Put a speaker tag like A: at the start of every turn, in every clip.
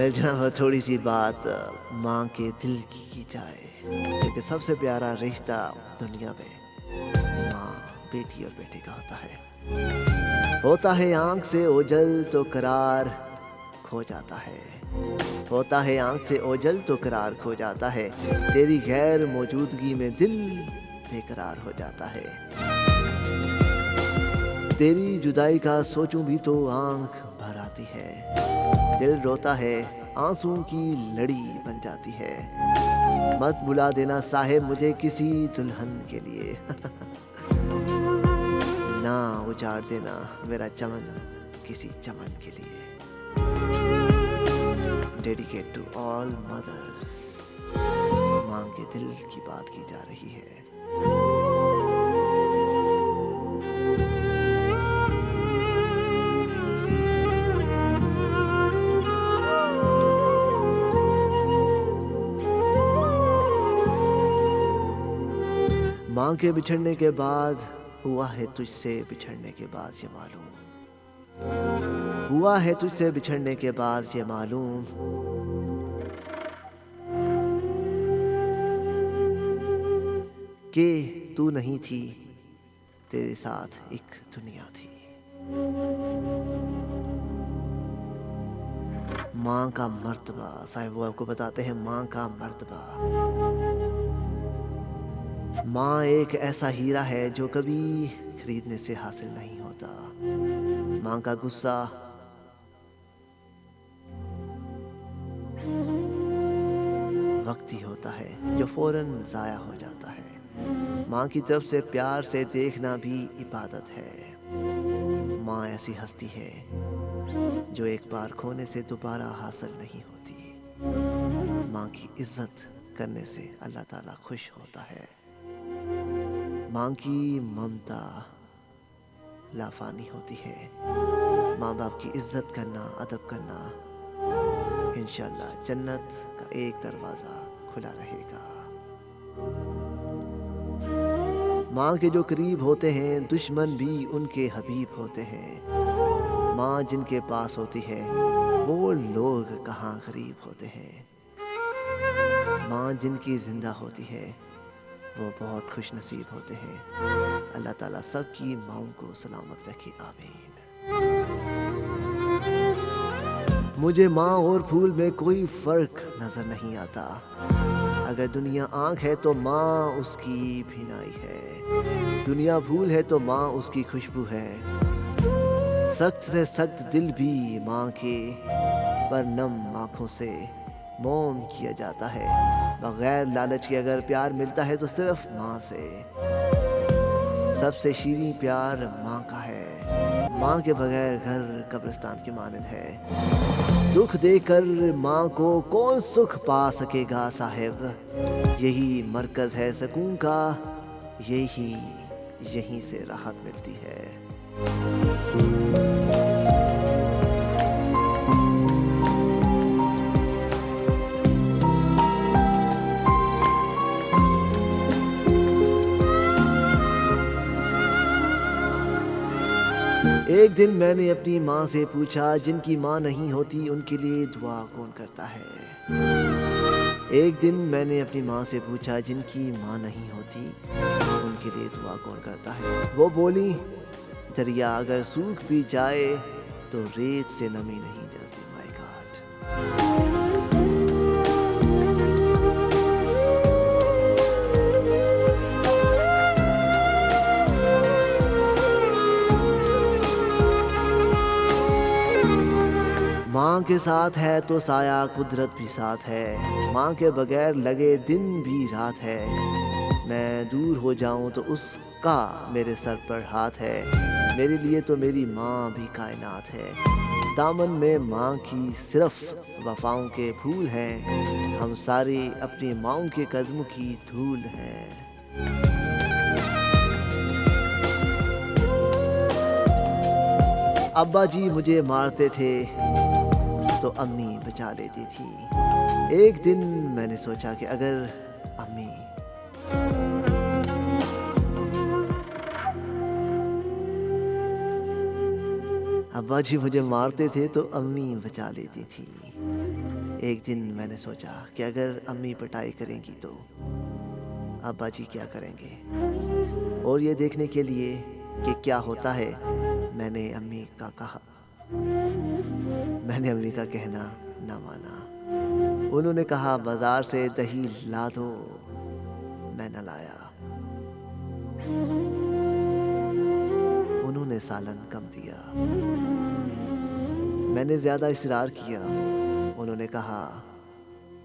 A: अगर जहाँ थोड़ी सी बात माँ के दिल की जाए, क्योंकि सबसे प्यारा रिश्ता दुनिया में माँ बेटी और बेटे का होता है आँख से ओझल तो करार खो जाता है। होता है आँख से ओझल तो करार खो जाता है। तेरी गैर मौजूदगी में दिल बेकरार हो जाता है। तेरी जुदाई का सोचूं भी तो आँख भर आती है। दिल रोता है, आंसू की लड़ी बन जाती है। मत बुला देना साहेब मुझे किसी दुल्हन के लिए। ना उजाड़ देना मेरा चमन किसी चमन के लिए। Dedicate to all mothers. माँ के दिल की बात की जा रही है। माँ के बिछड़ने के बाद हुआ है तुझसे बिछड़ने के बाद ये मालूम। हुआ है तुझसे बिछड़ने के बाद ये मालूम। कि तू नहीं थी, तेरे साथ एक दुनिया थी। माँ का मर्तबा, साहिब वो आपको बताते हैं माँ का मर्तबा। माँ एक ऐसा हीरा है जो कभी खरीदने से हासिल नहीं होता। माँ का गुस्सा वक्ती होता है जो फौरन जाया हो जाता है। माँ की तरफ से प्यार से देखना भी इबादत है। माँ ऐसी हस्ती है जो एक बार खोने से दोबारा हासिल नहीं होती। माँ की इज्जत करने से अल्लाह ताला खुश होता है। माँ की ममता लाफानी होती है। माँ बाप की इज्जत करना, अदब करना, इंशाअल्लाह जन्नत का एक दरवाज़ा खुला रहेगा। माँ के जो करीब होते हैं दुश्मन भी उनके हबीब होते हैं। माँ जिनके पास होती है वो लोग कहाँ गरीब होते हैं। माँ जिनकी जिंदा होती है वो बहुत खुश नसीब होते हैं। अल्लाह ताला सबकी माँओं को सलामत रखे, आमीन। मुझे माँ और फूल में कोई फर्क नजर नहीं आता। अगर दुनिया आँख है तो माँ उसकी भिनाई है। दुनिया फूल है तो माँ उसकी खुशबू है। सख्त से सख्त दिल भी माँ के पर नम आँखों से मोम किया जाता है। बगैर लालच के अगर प्यार मिलता है तो सिर्फ माँ से। सबसे शीरीं प्यार माँ का है। माँ के बगैर घर कब्रिस्तान की मानद है। दुख देकर माँ को कौन सुख पा सकेगा साहिब। यही मरकज है सुकून का, यहीं से राहत मिलती है। एक दिन मैंने अपनी माँ से पूछा जिनकी माँ नहीं होती उनके लिए दुआ कौन करता है। एक दिन मैंने अपनी माँ से पूछा जिनकी माँ नहीं होती उनके लिए दुआ कौन करता है। वो बोली, दरिया अगर सूख भी जाए तो रेत से नमी नहीं जाती। My God. माँ के साथ है तो साया कुदरत भी साथ है। माँ के बगैर लगे दिन भी रात है। मैं दूर हो जाऊं तो उसका मेरे सर पर हाथ है। मेरे लिए तो मेरी माँ भी कायनात है। दामन में माँ की सिर्फ वफाओं के फूल हैं। हम सारे अपनी माँओं के कदमों की धूल हैं। अब्बा जी मुझे मारते थे तो अम्मी बचा लेती थी। एक दिन मैंने सोचा कि अगर अम्मी अब्बा जी मुझे मारते थे तो अम्मी बचा लेती थी। एक दिन मैंने सोचा कि अगर अम्मी पिटाई करेंगी तो अब्बा जी क्या करेंगे, और ये देखने के लिए कि क्या होता है, मैंने अम्मी का कहा मैंने अम्मी का कहना ना माना। उन्होंने कहा बाजार से दही ला दो, मैं न लाया। उन्होंने सालन कम दिया, मैंने ज्यादा इसरार किया। उन्होंने कहा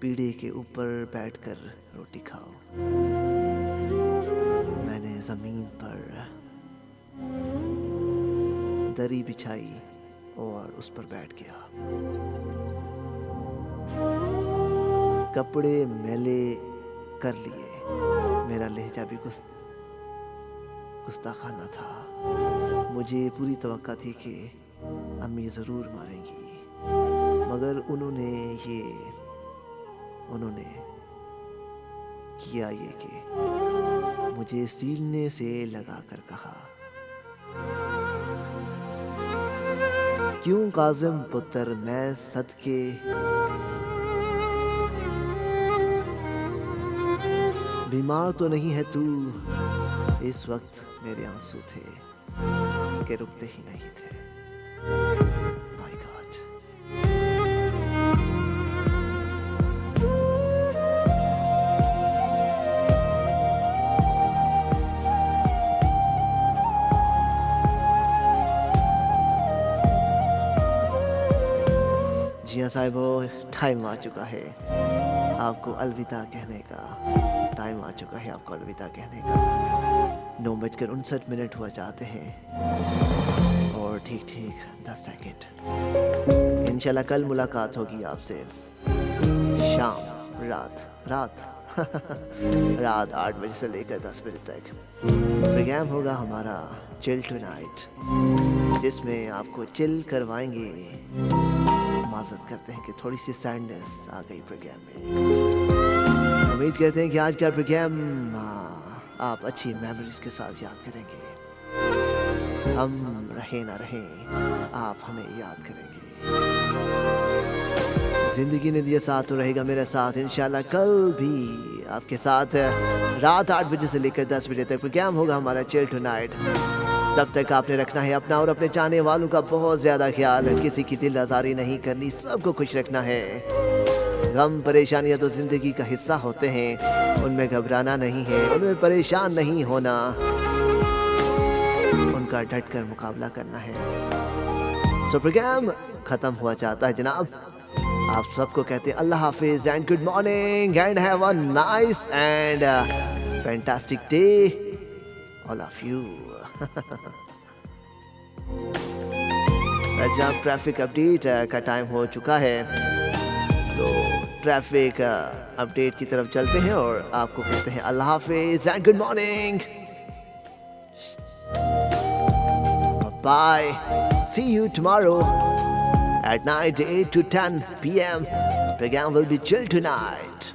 A: पीढ़े के ऊपर बैठकर रोटी खाओ। मैंने जमीन पर दरी बिछाई और उस पर बैठ गया। कपड़े मैले कर लिए, मेरा लहजा भी गुस्ताखाना था। मुझे पूरी तवक्का थी कि अम्मी ज़रूर मारेंगी, मगर उन्होंने किया ये कि मुझे सीने से लगा कर कहा, क्यों काज़िम पुत्र मैं सदके बीमार तो नहीं है तू। इस वक्त मेरे आंसू थे कि रुकते ही नहीं थे। My God. जी हाँ साहिबो, टाइम आ चुका है आपको अलविदा कहने का। टाइम आ चुका है आपको अलविदा कहने का। 9:59 हुआ चाहते हैं और ठीक 10 सेकंड। इंशाल्लाह कल मुलाकात होगी आपसे शाम रात 8 बजे से लेकर 10 बजे तक। प्रोग्राम होगा हमारा चिल टुनाइट, जिसमें आपको चिल करवाएंगे। माजरत करते हैं कि थोड़ी सी सैडनेस आ गई प्रोग्राम में। उम्मीद करते हैं कि आज का प्रोग्राम आप अच्छी मेमोरीज के साथ याद करेंगे। हम रहे ना रहें, आप हमें याद करेंगे। जिंदगी ने दिया साथ तो रहेगा मेरा साथ इंशाल्लाह। कल भी आपके साथ रात 8 बजे से लेकर 10 बजे तक प्रोग्राम होगा हमारा चिल टुनाइट। तब तक आपने रखना है अपना और अपने चाहने वालों का बहुत ज़्यादा ख्याल। किसी की दिल आज़ारी नहीं करनी, सबको खुश रखना है। गम परेशानियां तो ज़िंदगी का हिस्सा होते हैं, उनमें घबराना नहीं है, उनमें परेशान नहीं होना, उनका डट कर मुकाबला करना है। सो प्रोग्राम ख़त्म हुआ चाहता है जनाब। आप सबको कहते हैं अल्लाह हाफिज़ and good morning and have a nice and fantastic day all of you. जब ट्रैफिक अपडेट का टाइम हो चुका है तो ट्रैफिक अपडेट की तरफ चलते हैं और आपको कहते हैं अल्लाह हाफिज़ and good morning, bye, see you tomorrow at night 8 to 10 p.m. Program will be chill tonight.